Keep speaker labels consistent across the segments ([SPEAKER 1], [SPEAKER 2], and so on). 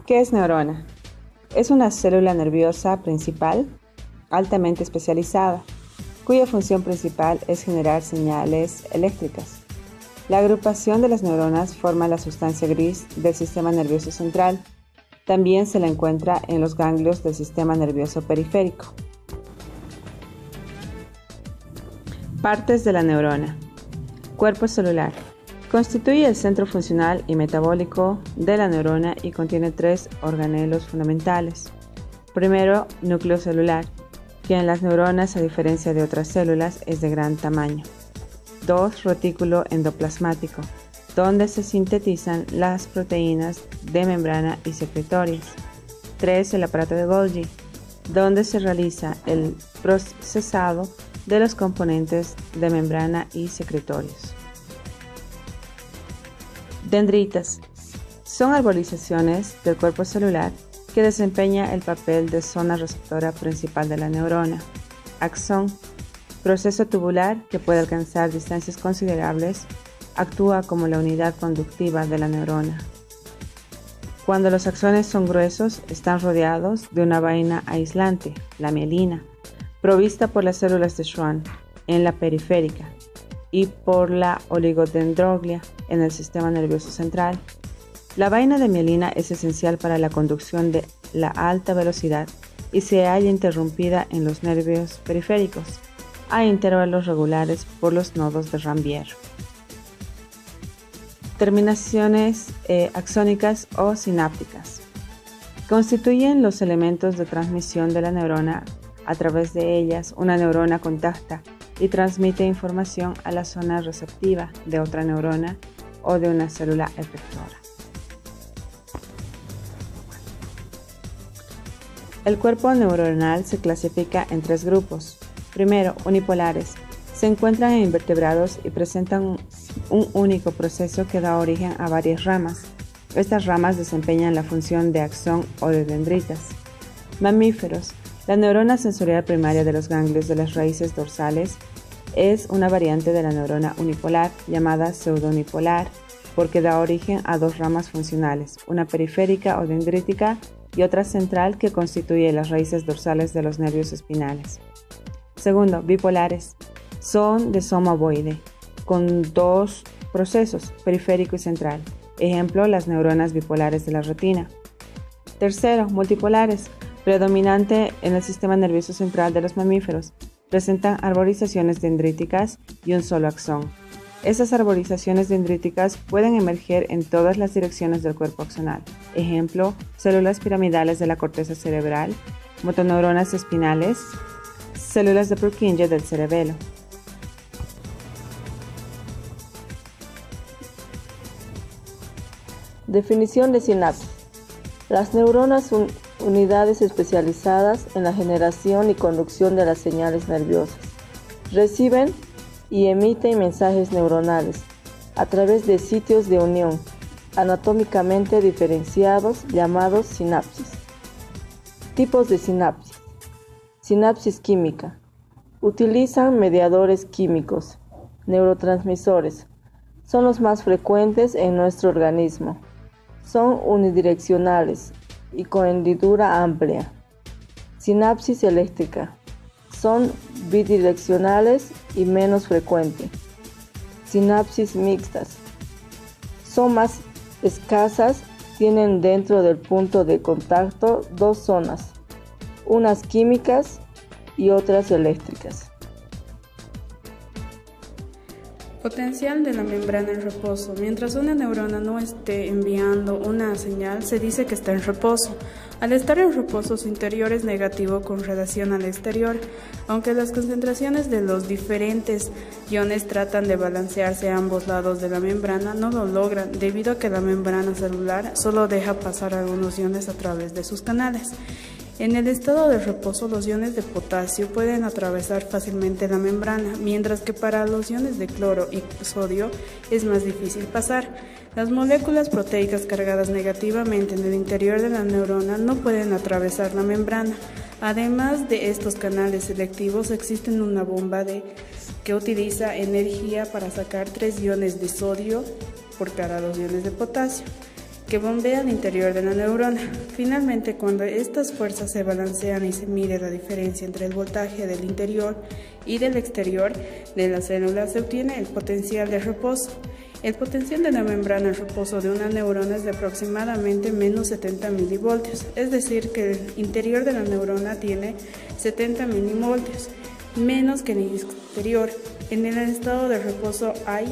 [SPEAKER 1] ¿Qué es neurona? Es una célula nerviosa principal altamente especializada, cuya función principal es generar señales eléctricas. La agrupación de las neuronas forma la sustancia gris del sistema nervioso central. También se la encuentra en los ganglios del sistema nervioso periférico. Partes de la neurona. Cuerpo celular. Constituye el centro funcional y metabólico de la neurona y contiene 3 organelos fundamentales. Primero, núcleo celular, que en las neuronas, a diferencia de otras células, es de gran tamaño. 2. Retículo endoplasmático, donde se sintetizan las proteínas de membrana y secretorias. 3. El aparato de Golgi, donde se realiza el procesado de los componentes de membrana y secretorios. Dendritas. Son arborizaciones del cuerpo celular que desempeña el papel de zona receptora principal de la neurona. Axón. Proceso tubular que puede alcanzar distancias considerables, actúa como la unidad conductiva de la neurona. Cuando los axones son gruesos, están rodeados de una vaina aislante, la mielina, provista por las células de Schwann en la periférica y por la oligodendroglia en el sistema nervioso central. La vaina de mielina es esencial para la conducción de la alta velocidad y se halla interrumpida en los nervios periféricos a intervalos regulares por los nodos de Ranvier. Terminaciones axónicas o sinápticas. Constituyen los elementos de transmisión de la neurona. A través de ellas, una neurona contacta y transmite información a la zona receptiva de otra neurona o de una célula efectora. El cuerpo neuronal se clasifica en 3 grupos. Primero, unipolares. Se encuentran en invertebrados y presentan un único proceso que da origen a varias ramas. Estas ramas desempeñan la función de axón o de dendritas. Mamíferos. La neurona sensorial primaria de los ganglios de las raíces dorsales es una variante de la neurona unipolar llamada pseudounipolar porque da origen a 2 ramas funcionales, una periférica o dendrítica y otra central que constituye las raíces dorsales de los nervios espinales. Segundo, bipolares. Son de soma ovoide, con 2 procesos, periférico y central. Ejemplo, las neuronas bipolares de la retina. Tercero, multipolares. Predominante en el sistema nervioso central de los mamíferos. Presentan arborizaciones dendríticas y un solo axón. Esas arborizaciones dendríticas pueden emerger en todas las direcciones del cuerpo axonal. Ejemplo, células piramidales de la corteza cerebral, motoneuronas espinales, células de Purkinje del cerebelo.
[SPEAKER 2] Definición de sinapsis. Las neuronas son unidades especializadas en la generación y conducción de las señales nerviosas. Reciben y emiten mensajes neuronales a través de sitios de unión anatómicamente diferenciados llamados sinapsis. Tipos de sinapsis. Sinapsis química. Utilizan mediadores químicos, neurotransmisores. Son los más frecuentes en nuestro organismo. Son unidireccionales y con hendidura amplia. Sinapsis eléctrica. Son bidireccionales y menos frecuentes. Sinapsis mixtas. Son más escasas, tienen dentro del punto de contacto 2 zonas, unas químicas y otras eléctricas.
[SPEAKER 3] Potencial de la membrana en reposo. Mientras una neurona no esté enviando una señal, se dice que está en reposo. Al estar en reposo, su interior es negativo con relación al exterior, aunque las concentraciones de los diferentes iones tratan de balancearse a ambos lados de la membrana, no lo logran debido a que la membrana celular solo deja pasar algunos iones a través de sus canales. En el estado de reposo, los iones de potasio pueden atravesar fácilmente la membrana, mientras que para los iones de cloro y sodio es más difícil pasar. Las moléculas proteicas cargadas negativamente en el interior de la neurona no pueden atravesar la membrana. Además de estos canales selectivos, existe una bomba que utiliza energía para sacar 3 iones de sodio por cada 2 iones de potasio. que bombea al interior de la neurona. Finalmente, cuando estas fuerzas se balancean y se mide la diferencia entre el voltaje del interior y del exterior de la célula, se obtiene el potencial de reposo. El potencial de la membrana en reposo de una neurona es de aproximadamente menos 70 milivoltios, es decir, que el interior de la neurona tiene 70 milivoltios, menos que en el exterior. En el estado de reposo hay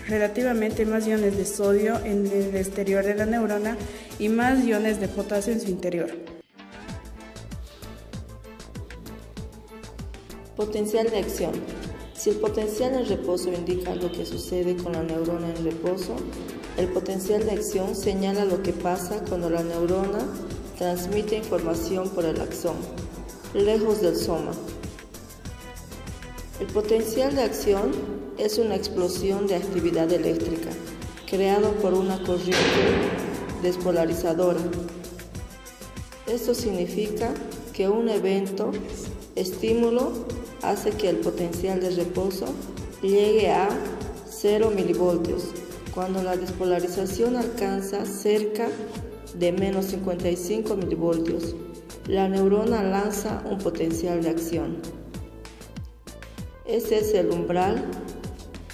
[SPEAKER 3] relativamente más iones de sodio en el exterior de la neurona y más iones de potasio en su interior.
[SPEAKER 2] Potencial de acción. Si el potencial en reposo indica lo que sucede con la neurona en reposo, el potencial de acción señala lo que pasa cuando la neurona transmite información por el axón, lejos del soma. El potencial de acción es una explosión de actividad eléctrica creada por una corriente despolarizadora. Esto significa que un evento, estímulo, hace que el potencial de reposo llegue a 0 milivoltios, cuando la despolarización alcanza cerca de menos 55 milivoltios. La neurona lanza un potencial de acción. Este es el umbral.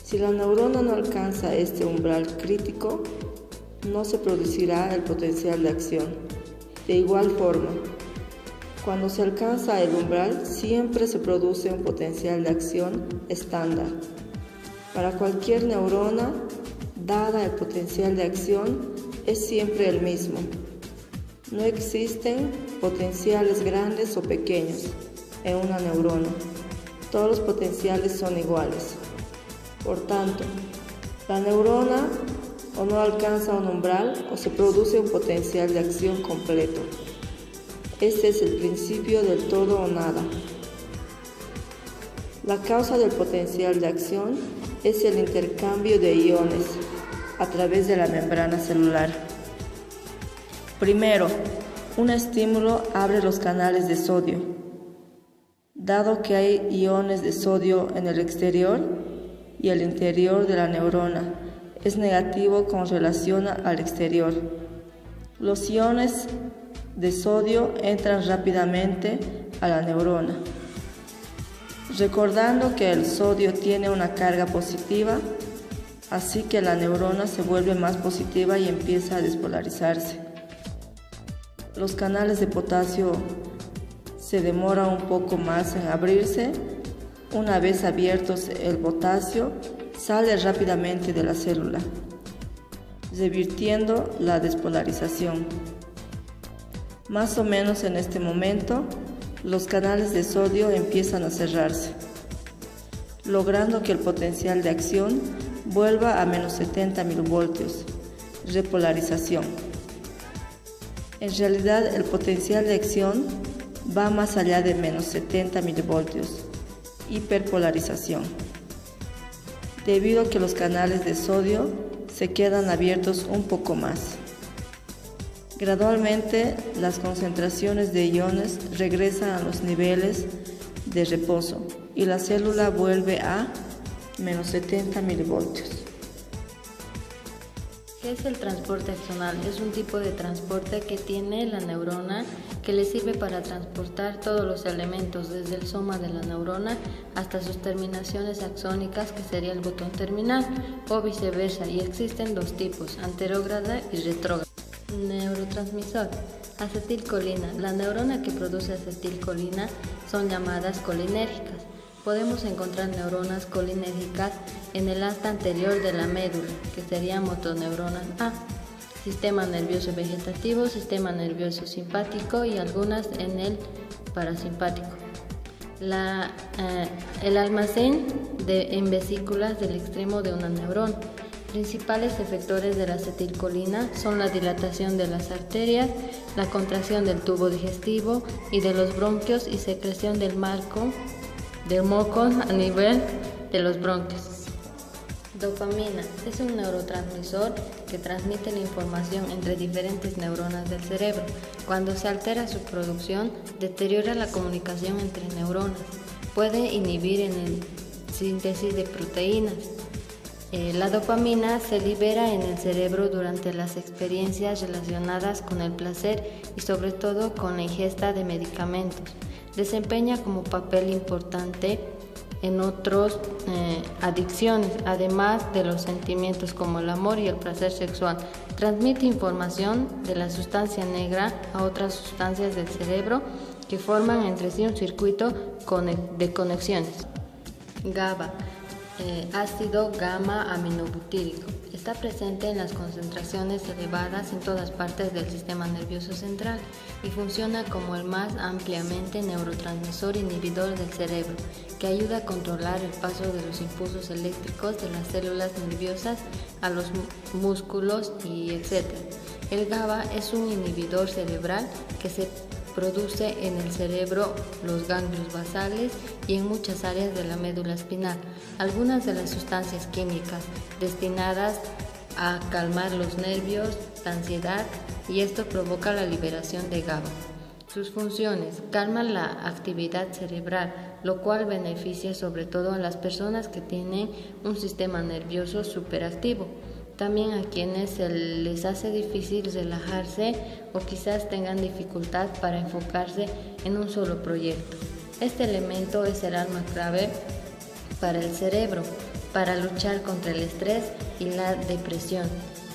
[SPEAKER 2] Si la neurona no alcanza este umbral crítico, no se producirá el potencial de acción. De igual forma, cuando se alcanza el umbral, siempre se produce un potencial de acción estándar. Para cualquier neurona, dada el potencial de acción, es siempre el mismo. No existen potenciales grandes o pequeños en una neurona. Todos los potenciales son iguales. Por tanto, la neurona o no alcanza un umbral o se produce un potencial de acción completo. Este es el principio del todo o nada. La causa del potencial de acción es el intercambio de iones a través de la membrana celular. Primero, un estímulo abre los canales de sodio. Dado que hay iones de sodio en el exterior y el interior de la neurona, es negativo con relación al exterior. Los iones de sodio entran rápidamente a la neurona. Recordando que el sodio tiene una carga positiva, así que la neurona se vuelve más positiva y empieza a despolarizarse. Los canales de potasio se demora un poco más en abrirse. Una vez abiertos, el potasio sale rápidamente de la célula, revirtiendo la despolarización. Más o menos en este momento, los canales de sodio empiezan a cerrarse, logrando que el potencial de acción vuelva a menos 70 milivoltios, repolarización. En realidad, el potencial de acción va más allá de menos 70 milivoltios, hiperpolarización, debido a que los canales de sodio se quedan abiertos un poco más. Gradualmente, las concentraciones de iones regresan a los niveles de reposo y la célula vuelve a menos 70 milivoltios.
[SPEAKER 4] ¿Qué es el transporte axonal? Es un tipo de transporte que tiene la neurona que le sirve para transportar todos los elementos desde el soma de la neurona hasta sus terminaciones axónicas, que sería el botón terminal, o viceversa, y existen dos tipos, anterógrada y retrógrada. Neurotransmisor. Acetilcolina. La neurona que produce acetilcolina son llamadas colinérgicas. Podemos encontrar neuronas colinérgicas en el asta anterior de la médula, que sería motoneurona A, sistema nervioso vegetativo, sistema nervioso simpático y algunas en el parasimpático. El almacén en vesículas del extremo de una neurona. Principales efectores de la acetilcolina son la dilatación de las arterias, la contracción del tubo digestivo y de los bronquios y secreción del moco a nivel de los bronquios. Dopamina es un neurotransmisor que transmite la información entre diferentes neuronas del cerebro. Cuando se altera su producción, deteriora la comunicación entre neuronas. Puede inhibir en la síntesis de proteínas. La dopamina se libera en el cerebro durante las experiencias relacionadas con el placer y sobre todo con la ingesta de medicamentos. Desempeña como papel importante en otras adicciones, además de los sentimientos como el amor y el placer sexual. Transmite información de la sustancia negra a otras sustancias del cerebro que forman entre sí un circuito de conexiones. GABA, ácido gamma-aminobutírico. Está presente en las concentraciones elevadas en todas partes del sistema nervioso central y funciona como el más ampliamente neurotransmisor inhibidor del cerebro, que ayuda a controlar el paso de los impulsos eléctricos de las células nerviosas a los músculos y etc. El GABA es un inhibidor cerebral que se produce en el cerebro, los ganglios basales y en muchas áreas de la médula espinal. Algunas de las sustancias químicas destinadas a calmar los nervios, la ansiedad, y esto provoca la liberación de GABA. Sus funciones: calman la actividad cerebral, lo cual beneficia sobre todo a las personas que tienen un sistema nervioso superactivo. También a quienes se les hace difícil relajarse o quizás tengan dificultad para enfocarse en un solo proyecto. Este elemento es el arma clave para el cerebro, para luchar contra el estrés y la depresión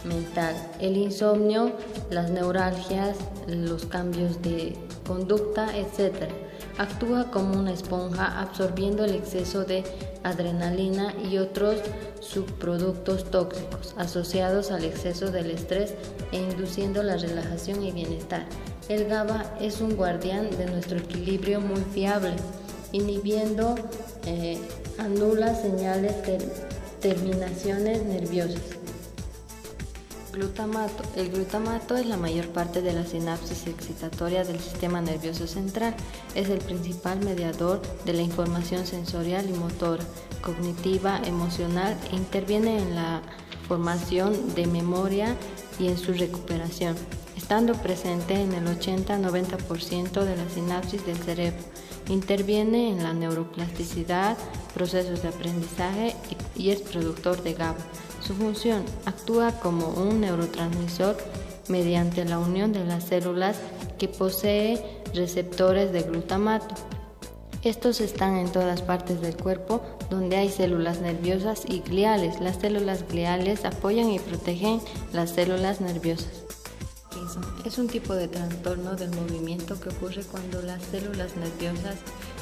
[SPEAKER 4] mental, el insomnio, las neuralgias, los cambios de conducta, etc. Actúa como una esponja absorbiendo el exceso de adrenalina y otros subproductos tóxicos asociados al exceso del estrés e induciendo la relajación y bienestar. El GABA es un guardián de nuestro equilibrio muy fiable, inhibiendo anula señales de terminaciones nerviosas. Glutamato. El glutamato es la mayor parte de la sinapsis excitatoria del sistema nervioso central. Es el principal mediador de la información sensorial y motora, cognitiva, emocional e interviene en la formación de memoria y en su recuperación, estando presente en el 80-90% de la sinapsis del cerebro. Interviene en la neuroplasticidad, procesos de aprendizaje y es productor de GABA. Su función: actúa como un neurotransmisor mediante la unión de las células que posee receptores de glutamato. Estos están en todas partes del cuerpo donde hay células nerviosas y gliales. Las células gliales apoyan y protegen las células nerviosas. Es un tipo de trastorno del movimiento que ocurre cuando las células nerviosas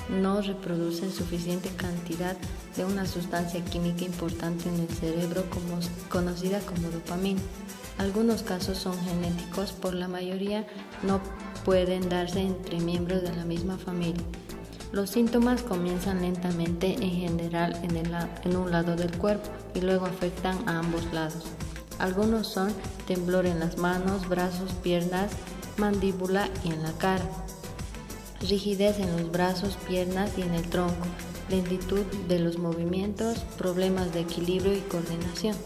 [SPEAKER 4] no reproducen suficiente cantidad de una sustancia química importante en el cerebro conocida como dopamina. Algunos casos son genéticos, por la mayoría no pueden darse entre miembros de la misma familia. Los síntomas comienzan lentamente, en general en un lado del cuerpo, y luego afectan a ambos lados. Algunos son temblor en las manos, brazos, piernas, mandíbula y en la cara, rigidez en los brazos, piernas y en el tronco, lentitud de los movimientos, problemas de equilibrio y coordinación.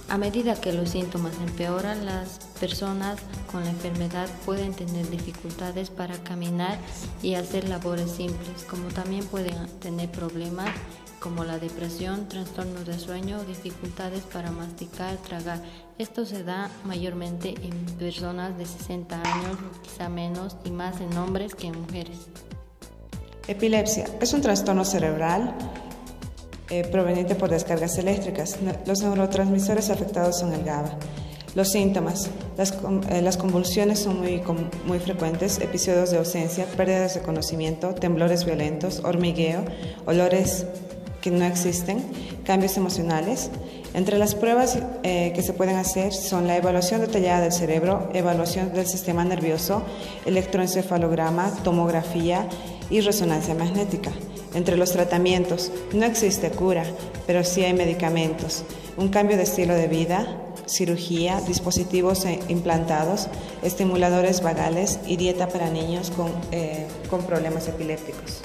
[SPEAKER 4] A medida que los síntomas empeoran, las personas con la enfermedad pueden tener dificultades para caminar y hacer labores simples, como también pueden tener problemas como la depresión, trastornos de sueño o dificultades para masticar, tragar. Esto se da mayormente en personas de 60 años, quizá menos, y más en hombres que en mujeres.
[SPEAKER 1] Epilepsia es un trastorno cerebral proveniente por descargas eléctricas. Los neurotransmisores afectados son el GABA. Los síntomas: las convulsiones son muy frecuentes, episodios de ausencia, pérdidas de conocimiento, temblores violentos, hormigueo, olores que no existen, cambios emocionales. Entre las pruebas que se pueden hacer son la evaluación detallada del cerebro, evaluación del sistema nervioso, electroencefalograma, tomografía y resonancia magnética. Entre los tratamientos, no existe cura, pero sí hay medicamentos, un cambio de estilo de vida, cirugía, dispositivos implantados, estimuladores vagales y dieta para niños con problemas epilépticos.